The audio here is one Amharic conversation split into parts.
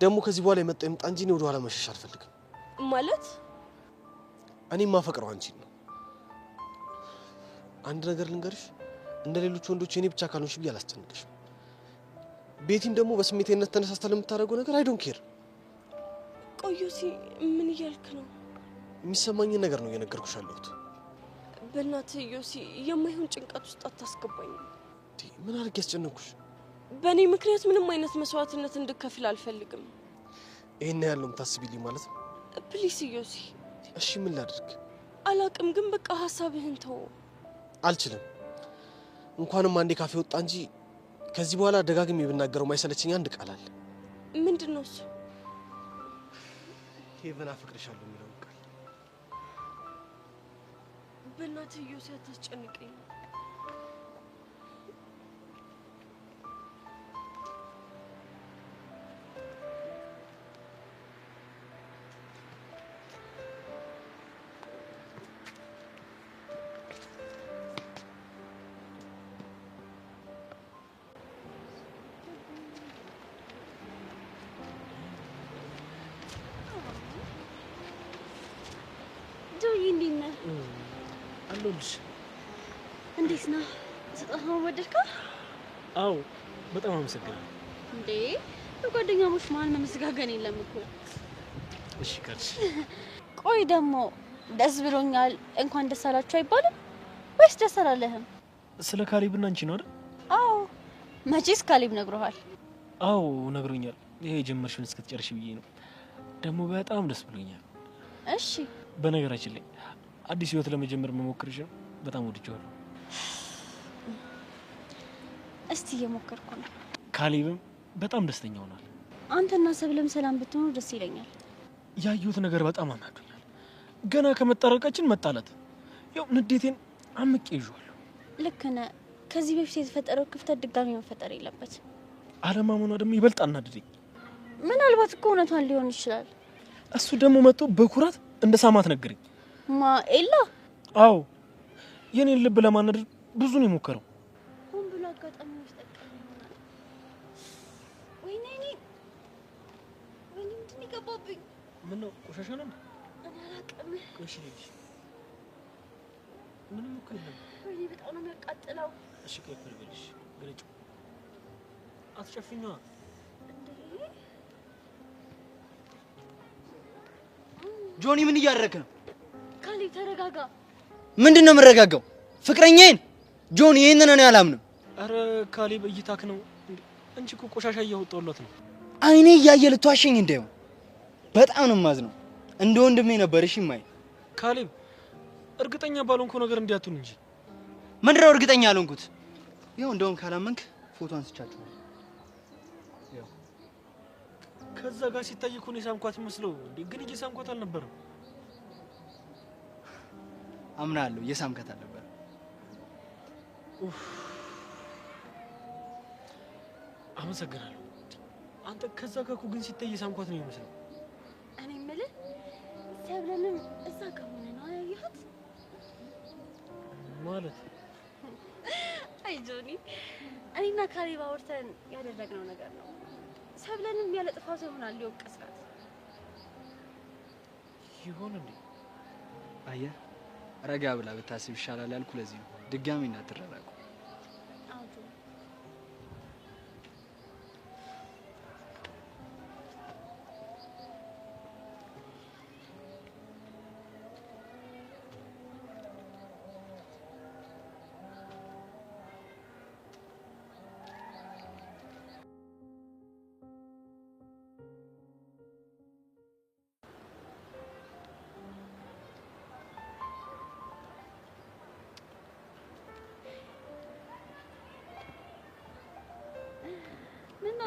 ደግሞ ከዚህ በኋላ የመጣ ይምጣ እንጂ ነው ወደ ኋላ መሸሽ አልፈልግም ማለት እኔ ማፈቅረው አንቺን ነው አንድ ነገር ልንገርሽ እንደ ሌሎች ወንዶች እኔ ብቻ ካልሆንሽ ብዬ አላስጨንቅሽም ቤቲም ደግሞ በስሜቴነት ተነሳስታ ለምታደርገው ነገር አይ ዶንት ኬር ቆዩሲ ምን እያልክ ነው የሚሰማኝ ነገር ነው እየነገርኩሽ ያለሁት በእናትህ ዮሲ የማይሆን ጭንቀት ውስጥ አታስገባኝ ምን አድርጌ ያስጨነቅኩሽ በእኔ ምክንያት ምንም አይነት መስዋዕትነት እንድከፍል አልፈልግም ይሄን ያለው ታስቢልኝ ማለት ነው ፕሊስ ዮሲ እሺ ምን ላድርግ አላቅም ግን በቃ ሐሳብህን ተው አልችልም እንኳንም አንዴ ካፌ ወጣ እንጂ ከዚህ በኋላ ደጋግሜ ብናገረው ማይሰለችኝ አንድ ቃል አለ ምንድነው እሱ ሄቨን አፍቅርሻለሁ የሚለው ቃል በእናትህ ዮሲ አታስጨንቀኝ አለሁልሽ እንዴት ነህ ስጣው ወደድካ አው በጣም አመሰግናለሁ እንዴ በጓደኛሞች ማን መስጋገን የለም እኮ እሺ ካልሽ ቆይ ደግሞ ደስ ብሎኛል እንኳን ደስ አላችሁ አይባልም ወይስ ደስ አላለህም ስለ ካሊብና አንቺ ነው አይደል አው መቼስ ካሊብ ነግሮሃል አው ነግሮኛል ይሄ ጀመርሽውን እስክትጨርሽ ብዬ ነው ደግሞ በጣም ደስ ብሎኛል እሺ በነገራችን ላይ አዲስ ህይወት ለመጀመር መሞከርሽ ነው በጣም ወድጄዋለሁ እስቲ እየሞከርኩ ነው ካሊብም በጣም ደስተኛ ሆኗል አንተና ሰብለም ሰላም ብትሆኑ ደስ ይለኛል ያዩት ነገር በጣም አናዶኛል ገና ከመጣረቃችን መጣላት ያው ንዴቴን አምቄ ይዟለሁ ልክ ነህ ከዚህ በፊት የተፈጠረው ክፍተት ድጋሚ መፈጠር የለበትም አለማመኗ ደግሞ ይበልጥ አናደደኝ ምናልባት እኮ እውነቷን ሊሆን ይችላል እሱ ደግሞ መጥቶ በኩራት እንደ ሳማት ነገረኝ ኤላ አው የኔን ልብ ለማነድ ብዙ ነው የሞከረው ሆን ብሎ አጋጣሚ ውስጥ ተጠቅሞ ይሆናል ወይኔ ምንድን ይገባብኝ ምን ነው ቆሻሻ ነው እኔ አላቅም እሺ ልጅ ምንም እኮ የለም ወይኔ በጣም ነው የሚያቃጥለው እሺ ቆይ ፈልገልሽ ግለጭ አትጨፍኛ ጆኒ ምን እያደረክ ነው ካሊብ ተረጋጋ ምንድነው መረጋጋው ፍቅረኛዬን ጆኒ ይሄንን ነው ያላምነው አረ ካሊብ እይታክ ነው እንጂ እኮ ቆሻሻ እያወጣውለት ነው አይኔ እያየ ልትዋሸኝ እንደው በጣም ነው ማዝነው እንደ ወንድሜ ነበር እሺ ማይ ካሊብ እርግጠኛ ባልሆንኩ ነገር እንዲያቱን እንጂ ምንድነው እርግጠኛ አልሆንኩት ይኸው እንደውም ካላመንክ ፎቶ አንስቻችሁ ያው ከዛ ጋር ሲታይ እኮ ነው ሳምኳት መስለው እንዴ ግን እየሳምኳት አልነበረም አምናለሁ የሳምከት አልነበረ አመሰግናለሁ አንተ ከዛ ጋር እኮ ግን ሲታይ ሳምኳት ነው የሚመስለው እኔ የምልህ ሰብለንም እዛ ጋር ሆነ ነው ያያት ማለት አይ ጆኒ እኔና ካሊብ አውርተን ያደረግነው ነገር ነው ሰብለንም ያለ ጥፋቷ ይሆናል ሊወቀሳት ይሆን እንዴ አየህ ረጋ ብላ ብታስብ ይሻላል ያልኩ ለዚህ ነው ድጋሚ እንዳትረራቁ አውጆ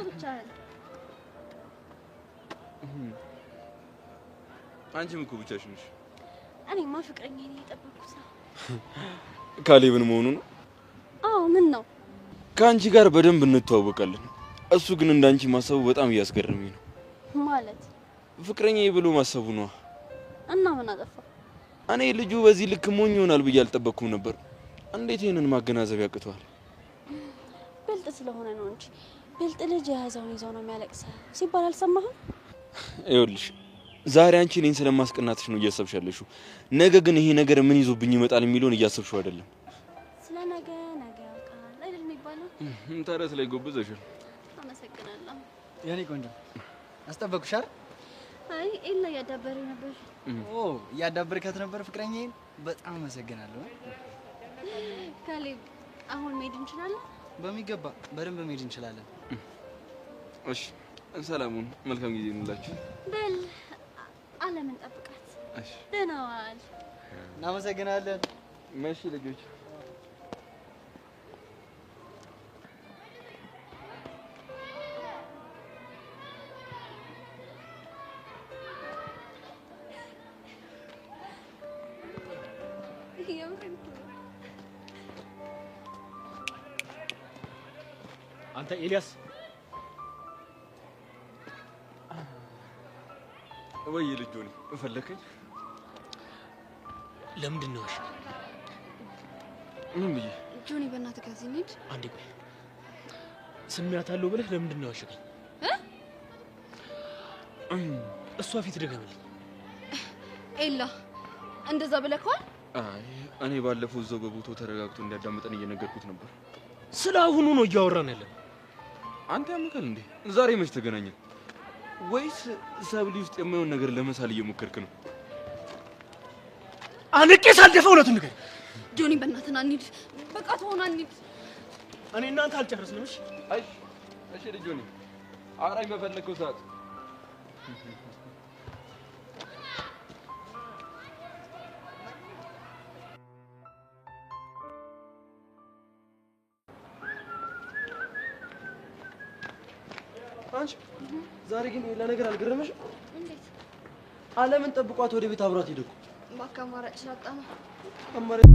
ብቻህን አንቺም እኮ ብቻሽን ነሽ እኔማ ፍቅረኛዬን እየጠበቅኩት ነው ካሌብን መሆኑ ነው አዎ ምን ነው ከአንቺ ጋር በደንብ እንተዋወቃለን እሱ ግን እንዳንቺ ማሰቡ በጣም እያስገረመኝ ነው ማለት ፍቅረኛዬ ብሎ ማሰቡ ነው እና ምን አጠፋ እኔ ልጁ በዚህ ልክ ሞኝ ይሆናል ብዬ አልጠበቅኩም ነበር እንዴት ይሄንን ማገናዘብ ያቅተዋል በልጥ ስለሆነ ነው እንጂ ብልጥ ልጅ የያዘውን ይዞ ነው የሚያለቅሰው ሲባል አልሰማህም? ይኸውልሽ ዛሬ አንቺ እኔን ስለማስቀናትሽ ነው እያሰብሽ ያለሽው። ነገ ግን ይሄ ነገር ምን ይዞብኝ ይመጣል የሚለውን እያሰብሽው አይደለም። ስለ ነገ ያውቃል አይደል የሚባለው? ተረት ላይ ጎብዘሻል። አመሰግናለሁ የኔ ቆንጆ። አስጠበቅኩሽ አይደል? አይ ኤላ እያዳበረኝ ነበር። እያዳበርካት ነበር ፍቅረኛዬን? በጣም አመሰግናለሁ። ካሌብ አሁን መሄድ እንችላለን? በሚገባ በደንብ መሄድ እንችላለን። እሺ ሰላሙን መልካም ጊዜ እንላችሁ። በል አለምን ጠብቃት። እሺ ደህና ዋል። እናመሰግናለን። መሺ ልጆች አንተ ኤልያስ ወይ ልጅ ሆነ ፈለከኝ? ለምንድን ነው እሺ? ምን ብዬ? ጆኒ በእናትህ ከዚህ እንሂድ። አንዴ ቆይ። ስሚያታለሁ ብለህ ለምንድን ነው ያሸከኝ? እሷ ፊት ደገመልኝ። ኤላ እንደዛ ብለከዋል? አይ እኔ ባለፈው እዛው በቦታው ተረጋግቶ እንዲያዳምጠን እየነገርኩት ነበር። ስለ አሁኑ ነው እያወራን ያለነው። አንተ ያምካል እንዴ? ዛሬ መች ተገናኘን? ወይስ ሰብሊ ውስጥ የማይሆን ነገር ለመሳል እየሞከርክ ነው? አንቄ ሳልደፋ እውነቱን ንገረኝ። ጆኒ በእናትህ ና እንሂድ። በቃ ተሆና እንሂድ። እኔ እናንተ አልጨረስንም። እሺ እሺ ልጅ ሆነ አራኝ በፈለከው ሰዓት አንቺ ዛሬ ግን ሌላ ነገር አልገረመሽም? እንዴት? አለምን ጠብቋት ወደ ቤት አብሯት ሄደ እኮ። በቃ አማራጭ ስላጣ ነው። አማራጭ